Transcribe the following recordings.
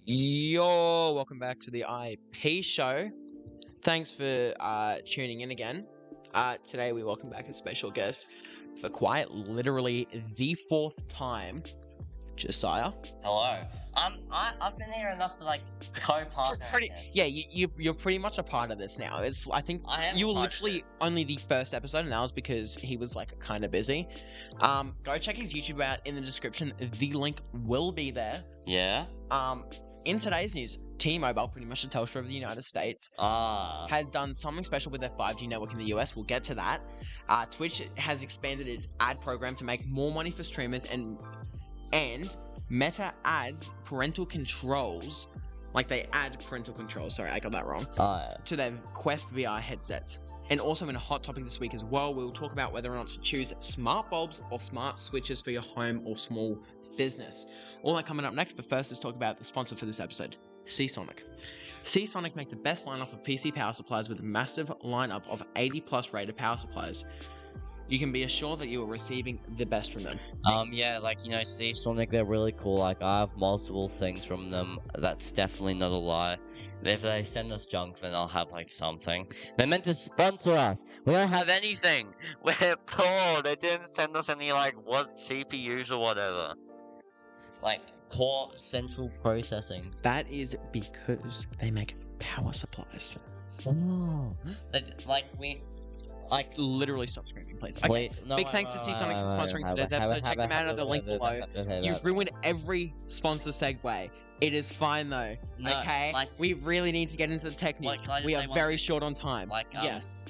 Yo, welcome back to the IP show. Thanks for tuning in again. Today we welcome back a special guest for quite literally the fourth time, Josiah. Hello. I've been here enough to co-partner. Yeah, you're pretty much a part of this now. I think you were literally only the first episode, and that was because he was kind of busy. Go check his YouTube out in the description. The link will be there. Yeah. In today's news, T-Mobile, pretty much the Telstra of the United States, has done something special with their 5G network in the US. We'll get to that. Twitch has expanded its ad program to make more money for streamers, and Meta adds parental controls. They add parental controls. Sorry, I got that wrong. To their Quest VR headsets. And also in a hot topic this week as well, we'll talk about whether or not to choose smart bulbs or smart switches for your home or small business. All that coming up next, but first let's talk about the sponsor for this episode, Seasonic. Seasonic make the best lineup of PC power supplies with a massive lineup of 80 plus rated power supplies. You can be assured that you are receiving the best from them. Seasonic, they're really cool. I have multiple things from them. That's definitely not a lie. If they send us junk, then I'll have something. They meant to sponsor us. We don't have anything. We're poor. They didn't send us any CPUs or whatever. Core central processing. That is because they make power supplies. Oh. Literally stop screaming, please. Okay. Big thanks to Seasonic for sponsoring today's episode. Check them out at the link below. You've ruined every sponsor segue. It is fine though. No, okay? We really need to get into the tech news. We are very short on time. Yes.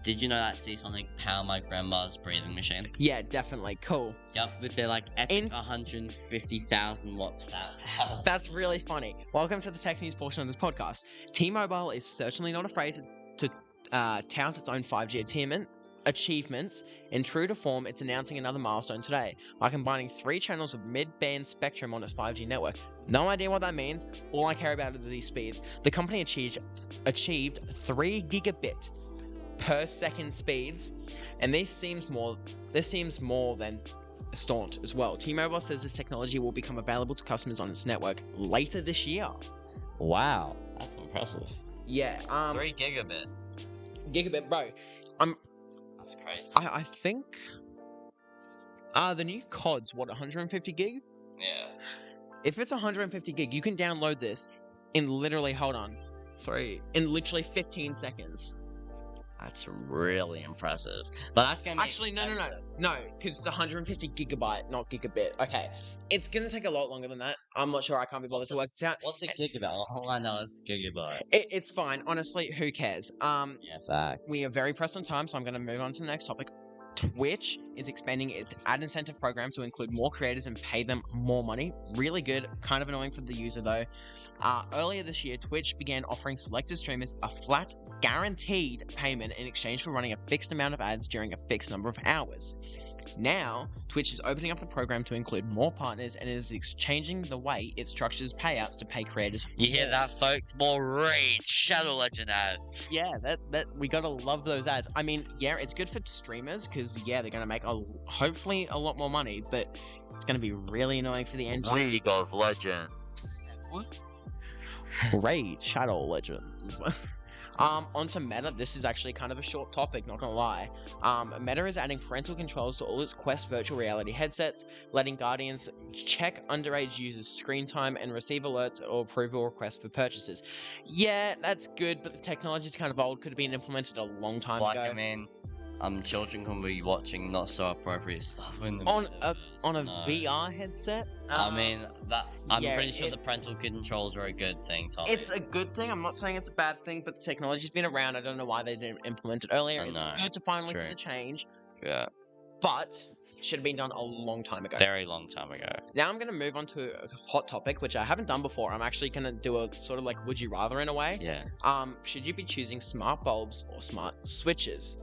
Did you know that Seasonic power my grandma's breathing machine? Yeah, definitely. Cool. Yep, with their epic 150,000 watts power. That's really funny. Welcome to the tech news portion of this podcast. T-Mobile is certainly not afraid to tout its own 5G achievements. In true to form, it's announcing another milestone today by combining 3 channels of mid-band spectrum on its 5G network. No idea what that means. All I care about are these speeds. The company achieved 3 gigabit per second speeds, and this seems more than staunch as well. T-Mobile says this technology will become available to customers on its network later this year. Wow, that's impressive. Yeah. 3 gigabit. Gigabit, bro. That's crazy. I think the new COD's 150 gig? Yeah. If it's 150 gig, you can download this in literally 15 seconds. That's really impressive. But that's gonna be no, because it's 150 gigabyte, not gigabit. Okay, it's gonna take a lot longer than that. I'm not sure. I can't be bothered to work this out. What's a gigabyte? All I know is gigabyte. It's fine. Honestly, who cares? Yeah, facts. We are very pressed on time, so I'm gonna move on to the next topic. Twitch is expanding its ad incentive program to include more creators and pay them more money. Really good. Kind of annoying for the user though. Earlier this year, Twitch began offering selected streamers a flat, guaranteed payment in exchange for running a fixed amount of ads during a fixed number of hours. Now, Twitch is opening up the program to include more partners and is changing the way it structures payouts to pay creators. You hear that, folks? More Raid Shadow Legend ads. Yeah, that we gotta love those ads. I mean, yeah, it's good for streamers because they're gonna make hopefully a lot more money, but it's gonna be really annoying for the end. League of Legends. What? Raid Shadow Legends. Onto Meta. This is actually kind of a short topic, not gonna lie. Meta is adding parental controls to all its Quest virtual reality headsets, letting Guardians check underage users' screen time and receive alerts or approval requests for purchases. Yeah, that's good, but the technology is kind of old. Could have been implemented a long time ago. I mean, children can be watching not so appropriate stuff in the on a VR headset. I'm pretty sure the parental controls are a good thing, Tommy. It's a good thing. I'm not saying it's a bad thing, but the technology's been around. I don't know why they didn't implement it earlier. It's good to finally see the change. Yeah. But it should have been done a long time ago. Very long time ago. Now I'm going to move on to a hot topic, which I haven't done before. I'm actually going to do a sort of would you rather in a way. Yeah. Should you be choosing smart bulbs or smart switches?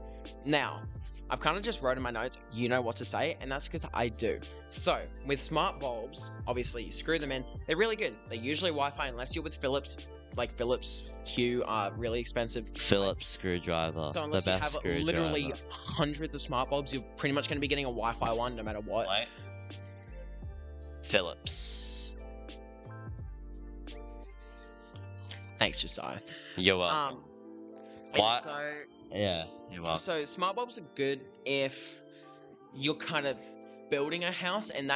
Now, I've kind of just wrote in my notes, you know what to say, and that's because I do. So, with smart bulbs, obviously, you screw them in. They're really good. They're usually Wi-Fi, unless you're with Philips. Philips Hue are really expensive. Philips screwdriver. So unless you have literally hundreds of smart bulbs, you're pretty much going to be getting a Wi-Fi one no matter what. Philips. Thanks, Josiah. You're welcome. What? So yeah, you're welcome. So smart bulbs are good if you're kind of building a house, and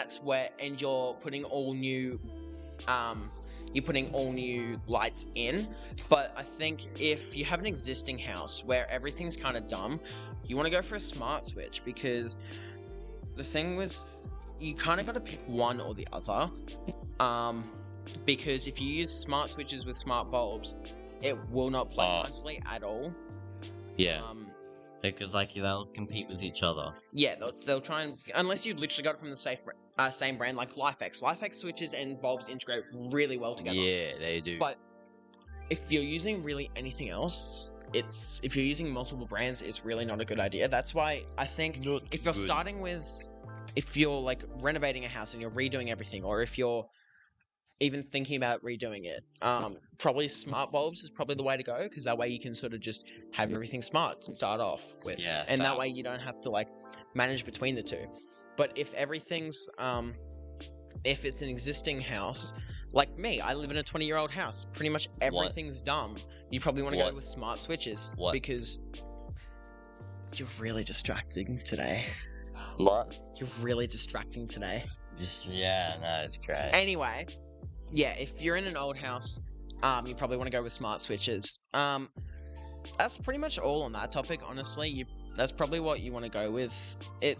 you're putting all new lights in. But I think if you have an existing house where everything's kind of dumb, you want to go for a smart switch, because the thing with, you kind of got to pick one or the other. Because if you use smart switches with smart bulbs, it will not play nicely at all. Yeah. Because they'll compete with each other. Yeah, they'll try and, unless you literally got it from the same brand, like LifeX. LifeX switches and bulbs integrate really well together. Yeah, they do. But if you're using really anything else, if you're using multiple brands, it's really not a good idea. That's why I think if you're like renovating a house and you're redoing everything, or if you're even thinking about redoing it, probably smart bulbs is probably the way to go, because that way you can sort of just have everything smart to start off with. Yeah, and that way you don't have to like manage between the two. But if everything's if it's an existing house, like me, I live in a 20-year-old house, pretty much everything's dumb. You probably want to go with smart switches. Because you're really distracting today. What? You're really distracting today. It's great. Anyway, yeah, if you're in an old house, you probably want to go with smart switches. That's pretty much all on that topic, honestly. That's probably what you want to go with. It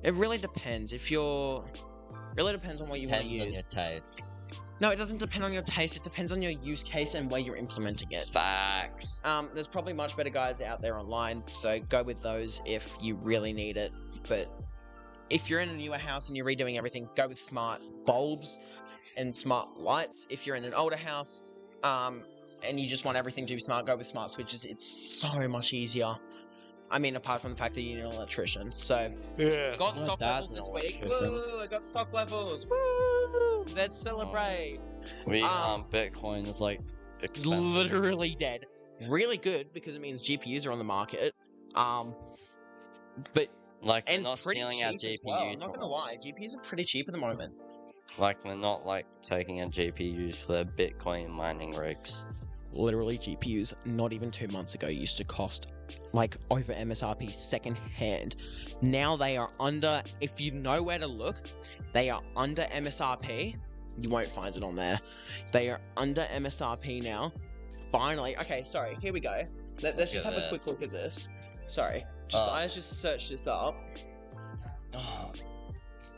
really depends. Really depends on what you want to use. Depends on your taste. No, it doesn't depend on your taste. It depends on your use case and where you're implementing it. Facts. There's probably much better guides out there online, so go with those if you really need it. But if you're in a newer house and you're redoing everything, go with smart bulbs and smart lights. If you're in an older house, and you just want everything to be smart, go with smart switches. It's so much easier. I mean, apart from the fact that you need an electrician. So, yeah. Got stock levels this week. Woo! I got stock levels. Woo! Let's celebrate. Bitcoin is like expensive. Literally dead. Really good, because it means GPUs are on the market. But like, and not stealing our GPUs. Well. I'm not gonna lie, GPUs are pretty cheap at the moment. Like, we're not like taking our GPUs for their Bitcoin mining rigs. Literally, GPUs not even 2 months ago used to cost like over MSRP second hand. Now they are under, if you know where to look, they are under MSRP. You won't find it on there. They are under MSRP now. Finally. Okay, sorry, here we go. Let's just have a quick look at this. Sorry. I just searched this up. Oh.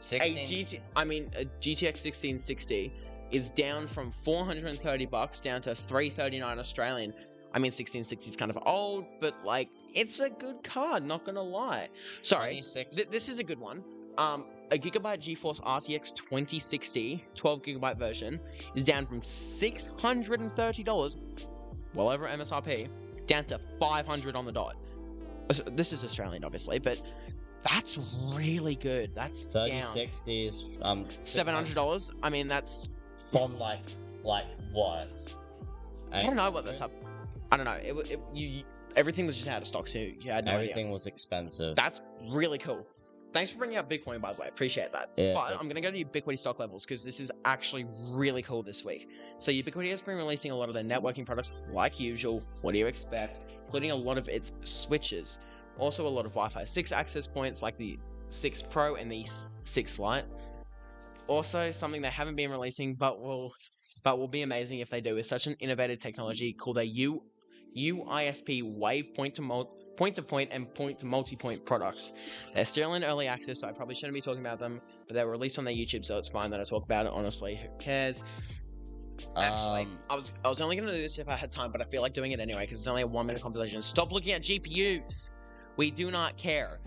A GTX 1660 is down from $430 down to $339 Australian. I mean, 1660 is kind of old, but like, it's a good card, not gonna lie. Sorry, this is a good one. A Gigabyte GeForce RTX 2060 12GB version is down from $630, well over MSRP, down to $500 on the dot. This is Australian, obviously, but that's really good. That's 3060 is $700. I mean, that's from like what? I don't know what that's up. I don't know. Everything was just out of stock, so you had no Everything idea. was expensive. That's really cool. Thanks for bringing up Bitcoin, by the way. Appreciate that. Yeah, but I'm going to go to Ubiquity stock levels, because this is actually really cool this week. So Ubiquity has been releasing a lot of their networking products like usual. What do you expect? Including a lot of its switches. Also a lot of Wi-Fi 6 access points like the 6 Pro and the 6 Lite. Also, something they haven't been releasing but will be amazing if they do, is such an innovative technology called a UISP Wave point-to-point and point-to-multipoint products. They're still in early access, so I probably shouldn't be talking about them, but they were released on their YouTube, so it's fine that I talk about it, honestly. Who cares? Actually, I was only going to do this if I had time, but I feel like doing it anyway, because it's only a 1-minute conversation. Stop looking at GPUs! We do not care.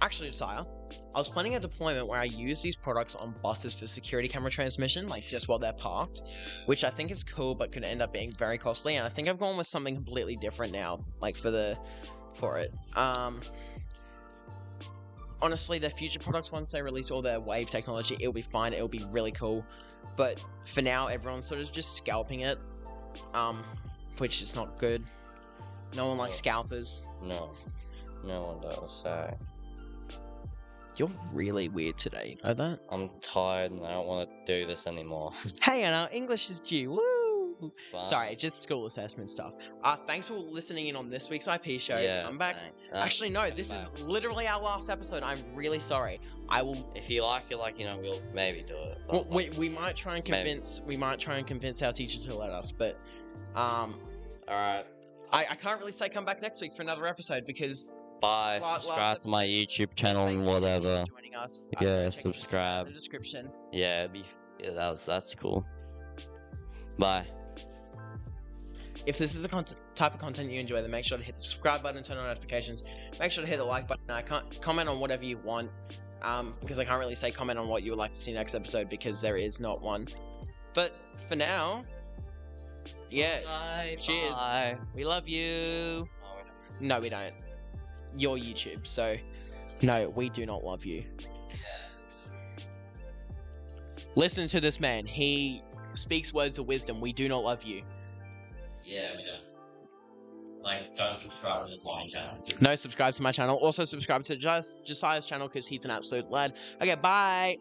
Actually, Josiah, I was planning a deployment where I use these products on buses for security camera transmission, like just while they're parked, which I think is cool, but could end up being very costly. And I think I've gone with something completely different now, like for it. Honestly, their future products, once they release all their wave technology, it'll be fine. It'll be really cool. But for now, everyone's sort of just scalping it, which is not good. No one likes scalpers. No one does. So you're really weird today. You know that? I'm tired and I don't want to do this anymore. Hey, Anna, English is due. Woo! Fine. Sorry, just school assessment stuff. Thanks for listening in on this week's IP show. Yeah, Come back. Actually, no, this is literally our last episode. I'm really sorry. I will. If you like it, like, we'll maybe do it. Well, we might try and convince. We might try and convince our teacher to let us, but all right. I can't really say come back next week for another episode because. Bye. Subscribe to my YouTube channel and whatever. Joining us. Yeah, subscribe. In the description. Yeah, that's cool. Bye. If this is the type of content you enjoy, then make sure to hit the subscribe button, turn on notifications. Make sure to hit the like button. I can't comment on whatever you want, because I can't really say comment on what you would like to see next episode because there is not one. But for now, yeah. Bye. Cheers. Bye. We love you. No, we don't. You're YouTube, so no, we do not love you. Listen to this man. He speaks words of wisdom. We do not love you. Yeah, we don't. Like, don't subscribe to my channel. No, subscribe to my channel. Also, subscribe to Josiah's channel because he's an absolute lad. Okay, bye.